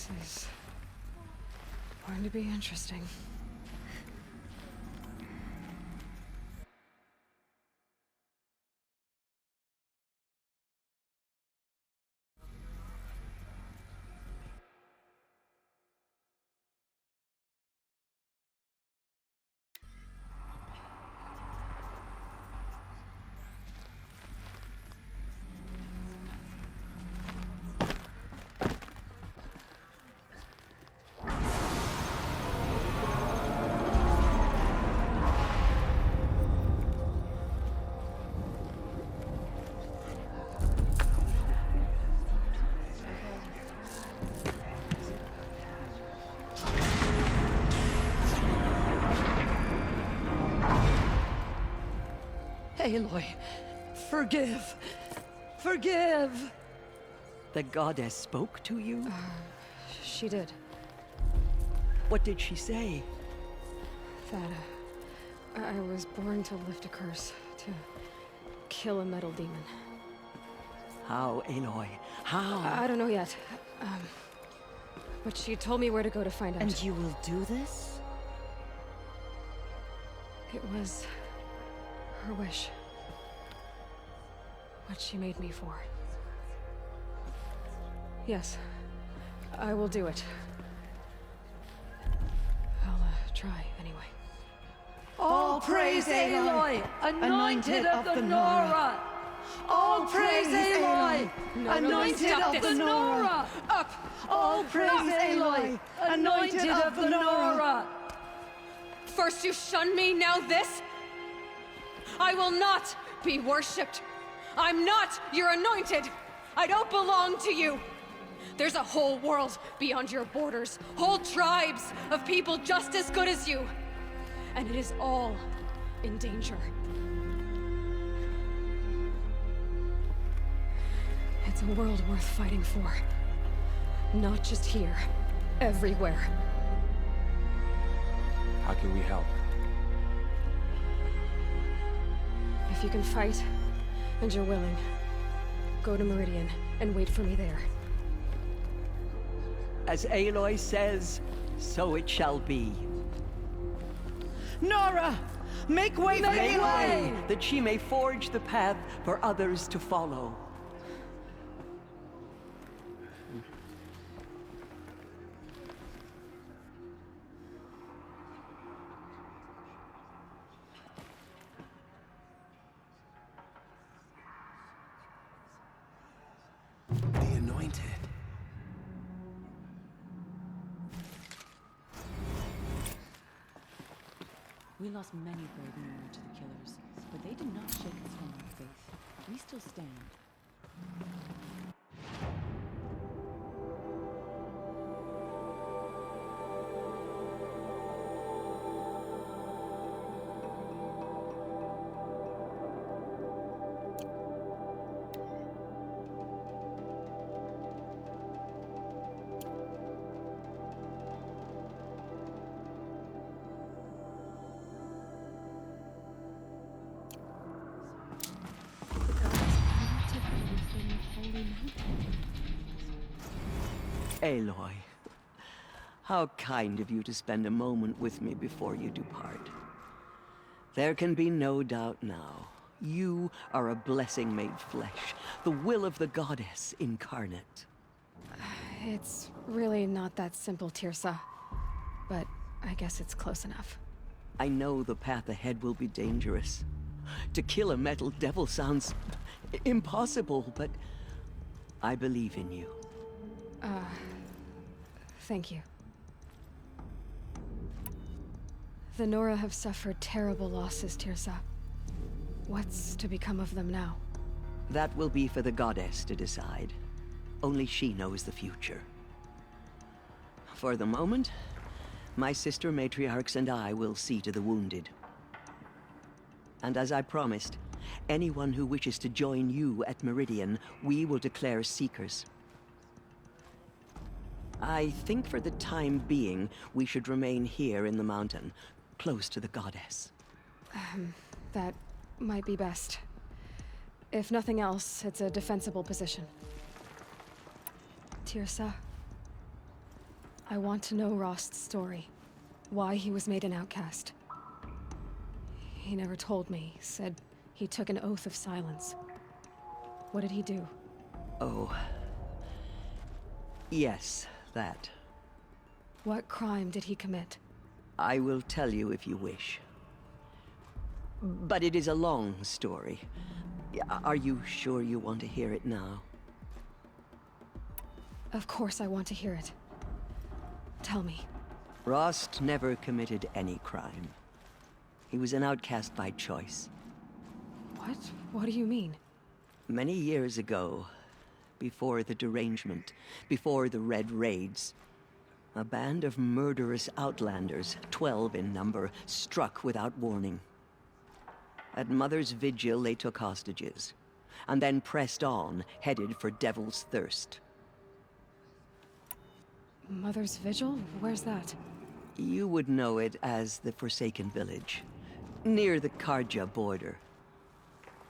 This is going to be interesting. Aloy, forgive! Forgive! The goddess spoke to you? She did. What did she say? That, I was born to lift a curse, to kill a metal demon. How, Aloy? How? I don't know yet. But she told me where to go to find out. And you will do this? It was her wish. What she made me for. Yes, I will do it. I'll, try anyway. All praise Aloy, anointed of the Nora! All praise Aloy, anointed of the Nora! Up! All praise Aloy, anointed of the Nora! First you shun me, now this? I will not be worshipped. I'm not your anointed. I don't belong to you. There's a whole world beyond your borders, whole tribes of people just as good as you. And it is all in danger. It's a world worth fighting for. Not just here, everywhere. How can we help? If you can fight, and you're willing, go to Meridian and wait for me there. As Aloy says, so it shall be. Nora! Make way for Aloy, that she may forge the path for others to follow. The Anointed. We lost many brave men to the killers, but they did not shake us from our faith. We still stand. Aloy, how kind of you to spend a moment with me before you depart. There can be no doubt now. You are a blessing made flesh, the will of the goddess incarnate. It's really not that simple, Tirsa. But I guess it's close enough. I know the path ahead will be dangerous. To kill a metal devil sounds impossible, but I believe in you. Thank you. The Nora have suffered terrible losses, Tirsa. What's to become of them now? That will be for the goddess to decide. Only she knows the future. For the moment, my sister matriarchs and I will see to the wounded. And as I promised, anyone who wishes to join you at Meridian, we will declare seekers. I think for the time being, we should remain here in the mountain, close to the goddess. That might be best. If nothing else, it's a defensible position. Tirsa, I want to know Rost's story. Why he was made an outcast. He never told me. Said he took an oath of silence. What did he do? Oh. Yes, that. What crime did he commit? I will tell you if you wish. But it is a long story. Are you sure you want to hear it now? Of course I want to hear it. Tell me. Rost never committed any crime. He was an outcast by choice. What? What do you mean? Many years ago, before the derangement, before the Red Raids, a band of murderous outlanders, 12 in number, struck without warning. At Mother's Vigil, they took hostages, and then pressed on, headed for Devil's Thirst. Mother's Vigil? Where's that? You would know it as the Forsaken Village, near the Karja border.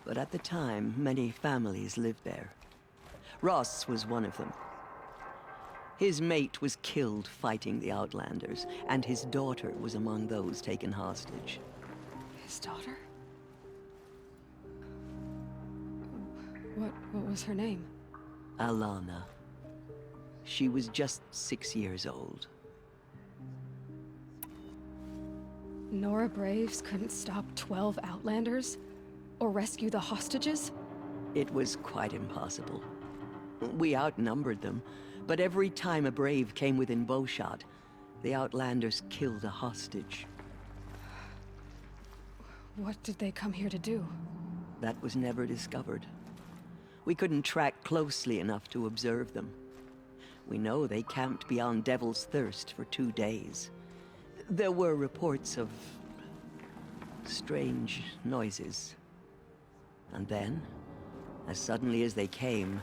But at the time, many families lived there. Ross was one of them. His mate was killed fighting the Outlanders, and his daughter was among those taken hostage. His daughter? What was her name? Alana. She was just 6 years old. Nora Braves couldn't stop 12 Outlanders? Or rescue the hostages? It was quite impossible. We outnumbered them, but every time a Brave came within bowshot, the Outlanders killed a hostage. What did they come here to do? That was never discovered. We couldn't track closely enough to observe them. We know they camped beyond Devil's Thirst for 2 days. There were reports of strange noises. And then, as suddenly as they came,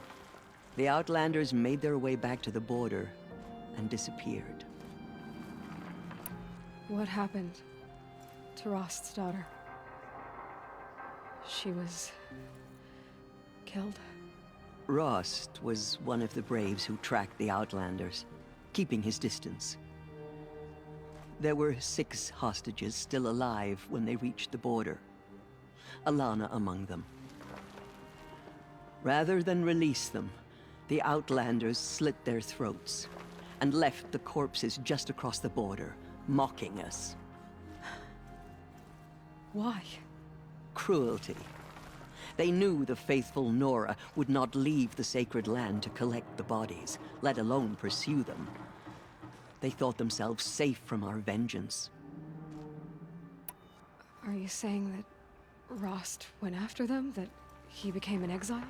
the Outlanders made their way back to the border and disappeared. What happened to Rost's daughter? She was killed? Rost was one of the Braves who tracked the Outlanders, keeping his distance. There were 6 hostages still alive when they reached the border, Alana among them. Rather than release them, the Outlanders slit their throats and left the corpses just across the border, mocking us. Why? Cruelty. They knew the faithful Nora would not leave the sacred land to collect the bodies, let alone pursue them. They thought themselves safe from our vengeance. Are you saying that Rost went after them? That he became an exile?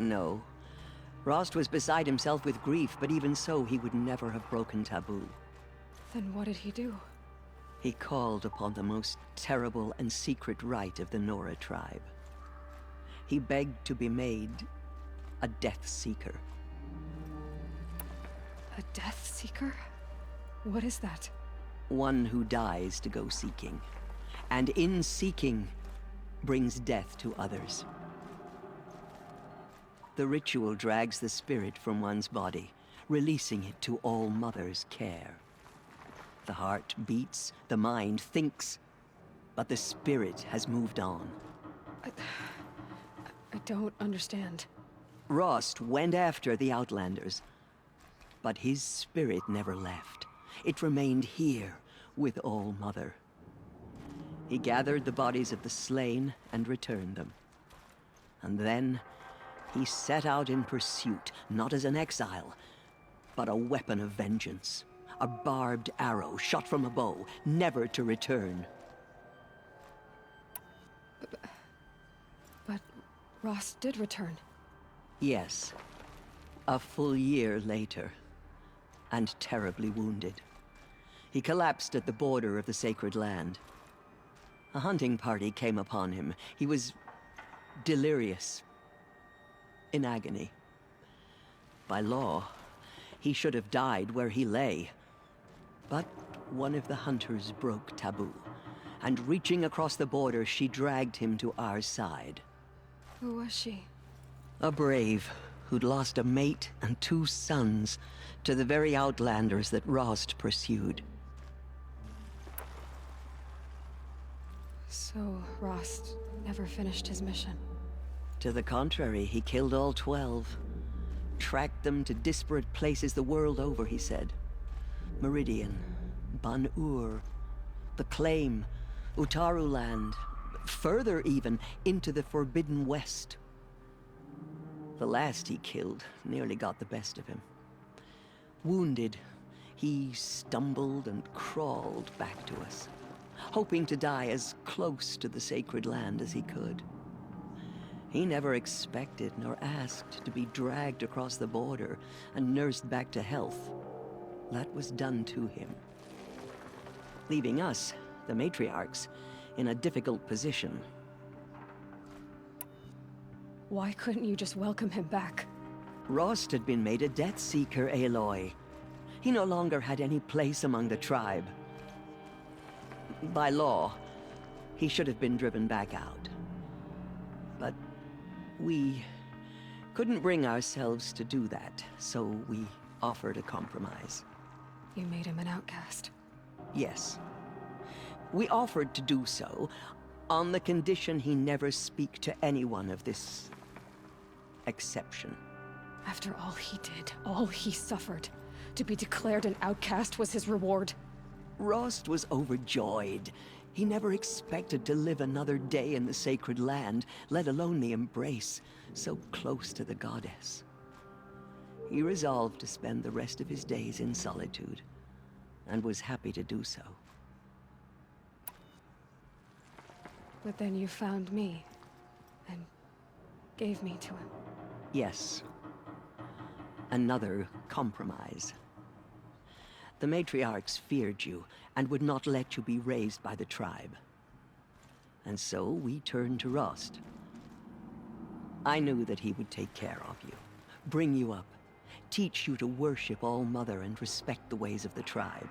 No. Rost was beside himself with grief, but even so, he would never have broken taboo. Then what did he do? He called upon the most terrible and secret rite of the Nora tribe. He begged to be made a Death Seeker. A Death Seeker? What is that? One who dies to go seeking, and in seeking, brings death to others. The ritual drags the spirit from one's body, releasing it to All Mother's care. The heart beats, the mind thinks, but the spirit has moved on. I don't understand. Rost went after the Outlanders, but his spirit never left. It remained here with All Mother. He gathered the bodies of the slain and returned them. And then he set out in pursuit, not as an exile, but a weapon of vengeance. A barbed arrow shot from a bow, never to return. But Rost did return. Yes. A full year later, and terribly wounded. He collapsed at the border of the sacred land. A hunting party came upon him. He was delirious, in agony. By law, he should have died where he lay. But one of the hunters broke taboo, and reaching across the border, she dragged him to our side. Who was she? A brave who'd lost a mate and 2 sons to the very outlanders that Rost pursued. So, Rost never finished his mission. To the contrary, he killed all 12. Tracked them to disparate places the world over, he said. Meridian, Ban-Ur, the Claim, Utaru Land, further even, into the Forbidden West. The last he killed nearly got the best of him. Wounded, he stumbled and crawled back to us, hoping to die as close to the sacred land as he could. He never expected nor asked to be dragged across the border and nursed back to health. That was done to him, leaving us, the matriarchs, in a difficult position. Why couldn't you just welcome him back? Rost had been made a Death Seeker, Aloy. He no longer had any place among the tribe. By law, he should have been driven back out. But we couldn't bring ourselves to do that, so we offered a compromise. You made him an outcast. Yes. We offered to do so on the condition he never speak to anyone of this exception. After all he did, all he suffered, to be declared an outcast was his reward. Rost was overjoyed. He never expected to live another day in the sacred land, let alone the embrace, so close to the goddess. He resolved to spend the rest of his days in solitude, and was happy to do so. But then you found me, and gave me to him. Yes. Another compromise. The matriarchs feared you, and would not let you be raised by the tribe. And so we turned to Rost. I knew that he would take care of you, bring you up, teach you to worship All-Mother and respect the ways of the tribe.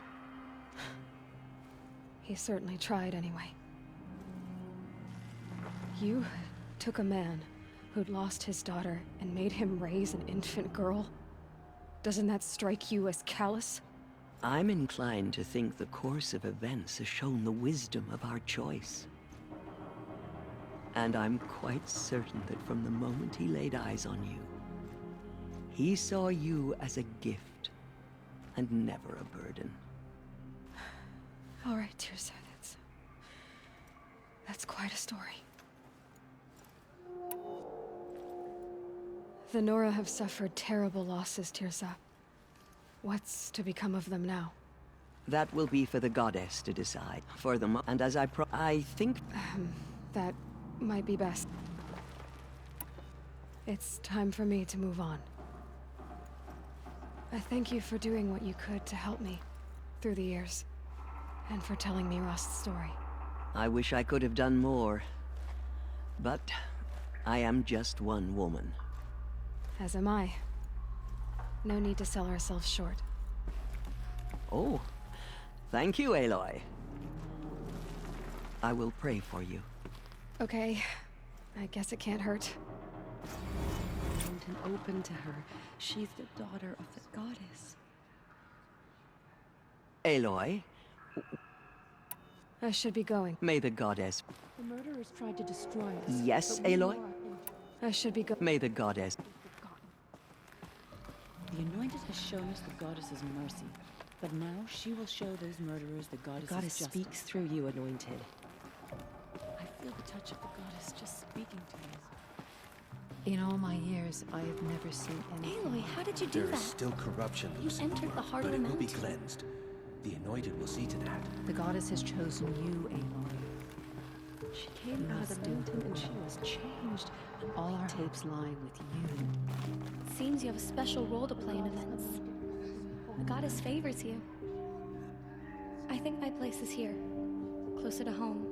He certainly tried anyway. You took a man who'd lost his daughter and made him raise an infant girl? Doesn't that strike you as callous? I'm inclined to think the course of events has shown the wisdom of our choice. And I'm quite certain that from the moment he laid eyes on you, he saw you as a gift, and never a burden. All right, Tirsa, that's quite a story. The Nora have suffered terrible losses, Tirsa. What's to become of them now? That will be for the goddess to decide. For the and as I think... That might be best. It's time for me to move on. I thank you for doing what you could to help me through the years, and for telling me Rost's story. I wish I could have done more. But I am just one woman. As am I. No need to sell ourselves short. Oh, thank you, Aloy. I will pray for you. Okay, I guess it can't hurt. And open to her. She's the daughter of the goddess. Aloy, I should be going. may the goddess... The murderers tried to destroy us. Yes, but we Aloy? were injured. I should be going. May the goddess... The Anointed has shown us the goddess's mercy, but now she will show those murderers the goddess's Goddess justice. speaks through you, Anointed. I feel the touch of the goddess just speaking to me. In all my years, I have never seen anything. Aloy, how did you do There that? is still corruption You loose in the entered the world, heart but of it the will be mountain. cleansed. The Anointed will see to that. The goddess has chosen you, Aloy. She came out of the mountain and she was changed. And all our hopes lie with you. Seems you have a special role to play in events. The goddess favors you. I think my place is here, closer to home,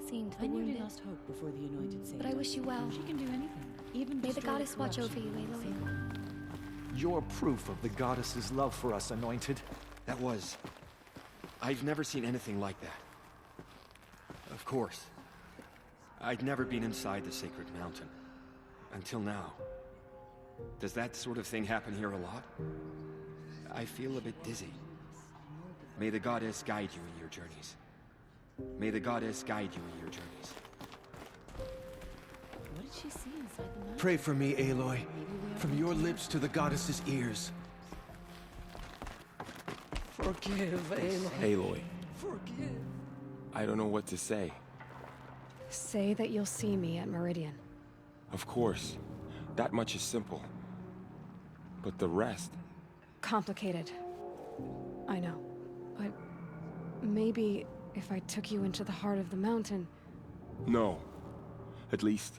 seeing to the I nearly wounded. lost hope before the Anointed saved But I us. wish you well. She can do anything, even May the destroy goddess watch over corruption. you, Aloy. You're proof of the goddess's love for us, Anointed. That was... I've never seen anything like that. Of course. I'd never been inside the sacred mountain. Until now. Does that sort of thing happen here a lot? I feel a bit dizzy. May the goddess guide you in your journeys. May the goddess guide you in your journeys. What did she see inside the mountain? Pray for me, Aloy. From your lips to the goddess's ears. Forgive, Aloy. Aloy, Forgive. I don't know what to say. Say that you'll see me at Meridian. Of course, that much is simple. But the rest... Complicated. I know. But maybe if I took you into the heart of the mountain... No. At least,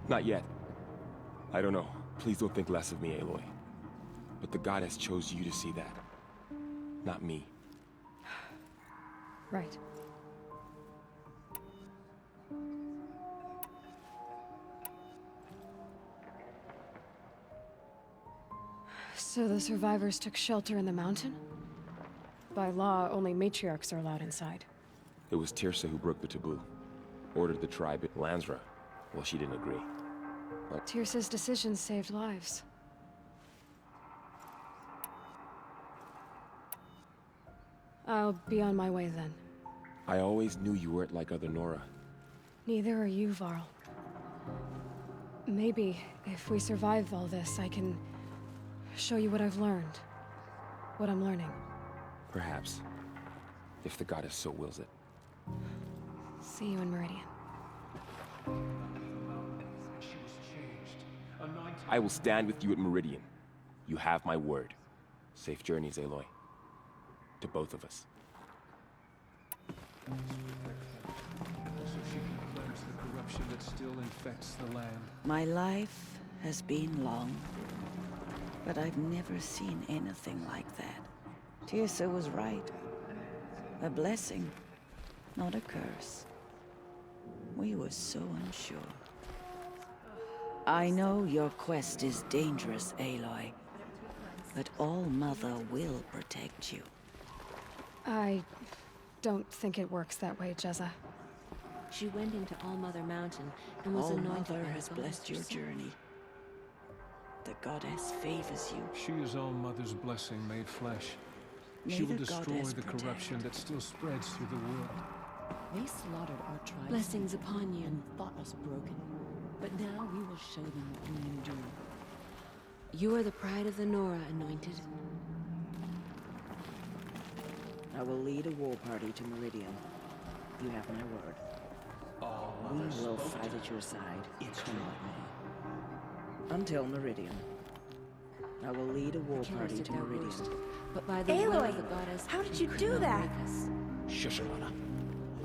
not yet. I don't know. Please don't think less of me, Aloy. But the goddess chose you to see that. Not me. Right. So the survivors took shelter in the mountain? By law, only matriarchs are allowed inside. It was Tirsa who broke the taboo. Ordered the tribe in Lansra. Well, she didn't agree. But Tirsa's decision saved lives. I'll be on my way then. I always knew you weren't like other Nora. Neither are you, Varl. Maybe, if we survive all this, I can show you what I've learned. What I'm learning. Perhaps. If the goddess so wills it. See you in Meridian. I will stand with you at Meridian. You have my word. Safe journeys, Aloy. To both of us. So she can cleanse the corruption that still infects the land. My life has been long, but I've never seen anything like that. Tirsa was right. A blessing, not a curse. We were so unsure. I know your quest is dangerous, Aloy, but All-Mother will protect you. I don't think it works that way, Jezza. She went into All-Mother Mountain and was anointed All-Mother by has the blessed your goddess journey. The goddess favors you. She is All-Mother's blessing made flesh. May She will the destroy goddess the corruption that still spreads through the world. They slaughtered our tribe. Blessings upon you. And thought us broken. But now we will show them what we endure. You are the pride of the Nora, Anointed. I will lead a war party to Meridian. You have my word. We will fight at your side. Come with me. Until Meridian. I will lead a war party to Meridian. But by the will Aloy, of the goddess, how did you could do not that? break us. Shush, Arana.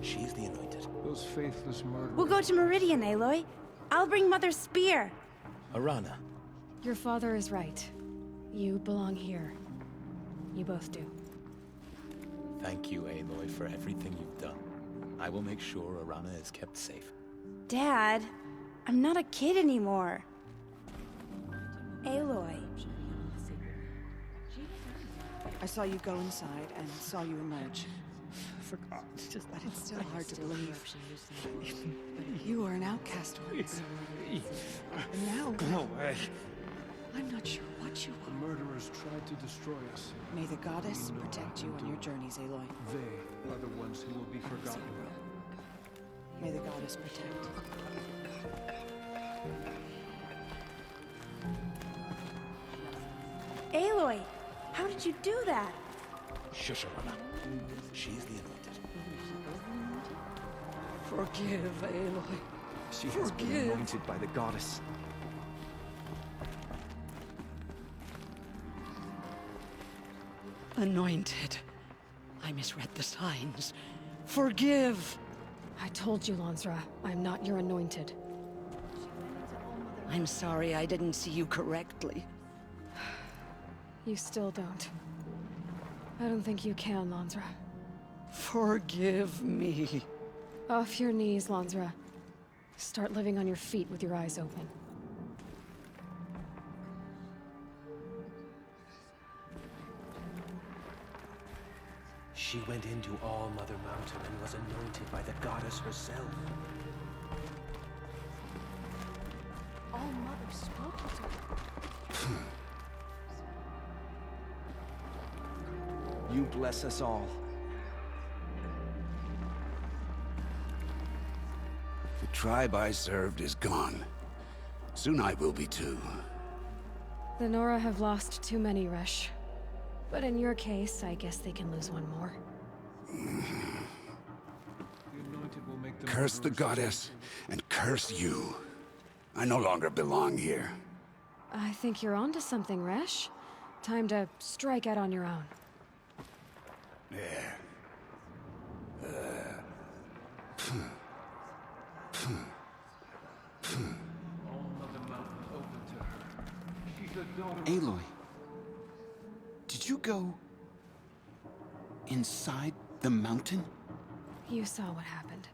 She's the anointed. Those faithless murderers. We'll go to Meridian, Aloy. I'll bring Mother's spear. Arana. Your father is right. You belong here. You both do. Thank you, Aloy, for everything you've done. I will make sure Arana is kept safe. Dad, I'm not a kid anymore. Aloy. I saw you go inside and saw you emerge. Forgot. But it's still hard to believe. You were an outcast once. And now, No way. I'm not sure what you The are. murderers tried to destroy us. May the goddess protect you on your journeys, Aloy. They are the ones who will be forgotten. May the goddess protect. Aloy, how did you do that? Shush, Arana. She's the anointed. Forgive, Aloy. She has been anointed by the goddess. Anointed. I misread the signs. Forgive! I told you, Lansra, I'm not your anointed. I'm sorry I didn't see you correctly. You still don't. I don't think you can, Lansra. Forgive me. Off your knees, Lansra. Start living on your feet with your eyes open. She went into All-Mother Mountain and was anointed by the goddess herself. All Mother spoke to her. You bless us all. The tribe I served is gone. Soon I will be too. The Nora have lost too many, Resh. But in your case, I guess they can lose one more. The Anointed will make them Curse the murderers goddess, and curse you. I no longer belong here. I think you're onto something, Resh. Time to strike out on your own. Yeah. Aloy, did you go inside the mountain? You saw what happened.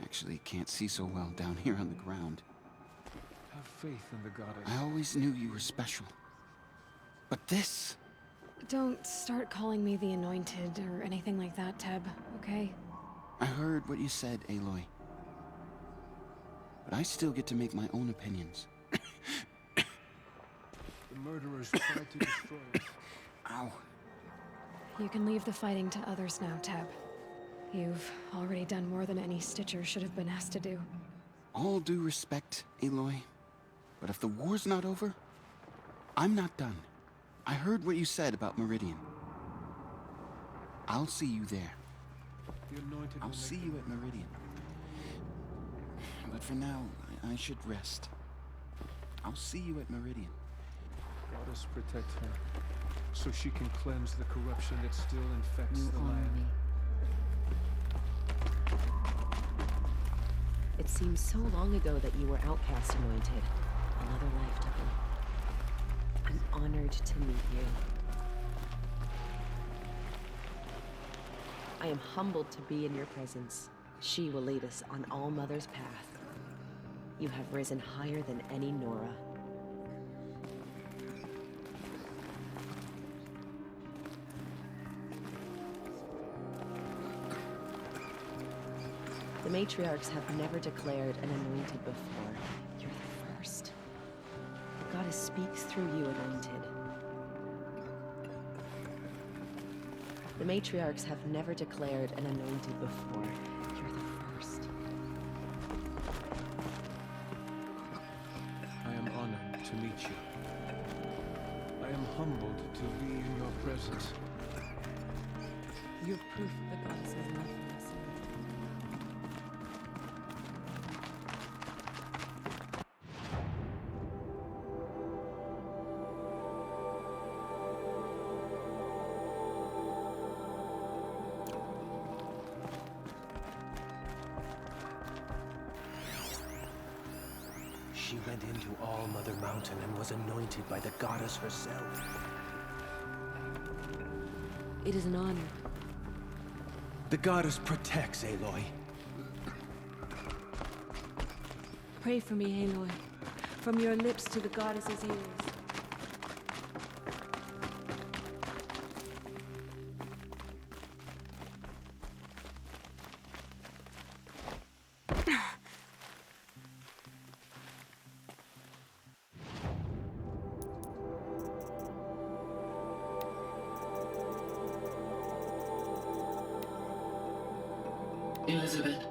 Actually, can't see so well down here on the ground. Have faith in the goddess. I always knew you were special. But this... Don't start calling me the Anointed or anything like that, Teb, okay? I heard what you said, Aloy. But I still get to make my own opinions. The murderers tried to destroy us. Ow. You can leave the fighting to others now, Teb. You've already done more than any Stitcher should have been asked to do. All due respect, Aloy. But if the war's not over, I'm not done. I heard what you said about Meridian. I'll see you there. The Anointed I'll will see make you them at Meridian. But for now, I should rest. I'll see you at Meridian. Goddess protect her, so she can cleanse the corruption that still infects the honor land. me. It seems so long ago that you were outcast anointed. Another lifetime. I'm honored to meet you. I am humbled to be in your presence. She will lead us on All Mother's path. You have risen higher than any Nora. The matriarchs have never declared an anointed before. You're the first. The goddess speaks through you, anointed. The matriarchs have never declared an anointed before. You're the first. I am honored to meet you. I am humbled to be in your presence. You're proof of the goddess's love for us. She went into All Mother Mountain and was anointed by the goddess herself. It is an honor. The goddess protects, Aloy. Pray for me, Aloy. From your lips to the goddess's ears. Elizabeth.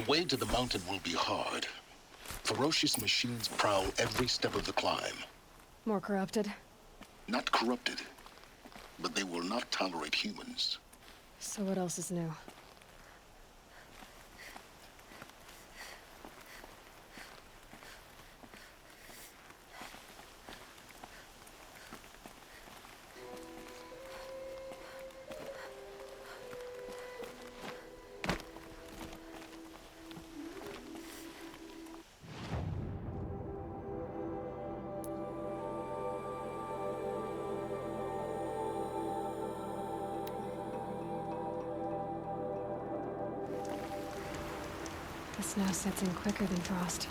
way to the mountain will be hard. Ferocious machines prowl every step of the climb. More corrupted? Not corrupted, but they will not tolerate humans. So what else is new? The snow sets in quicker than frost.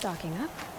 Stocking up.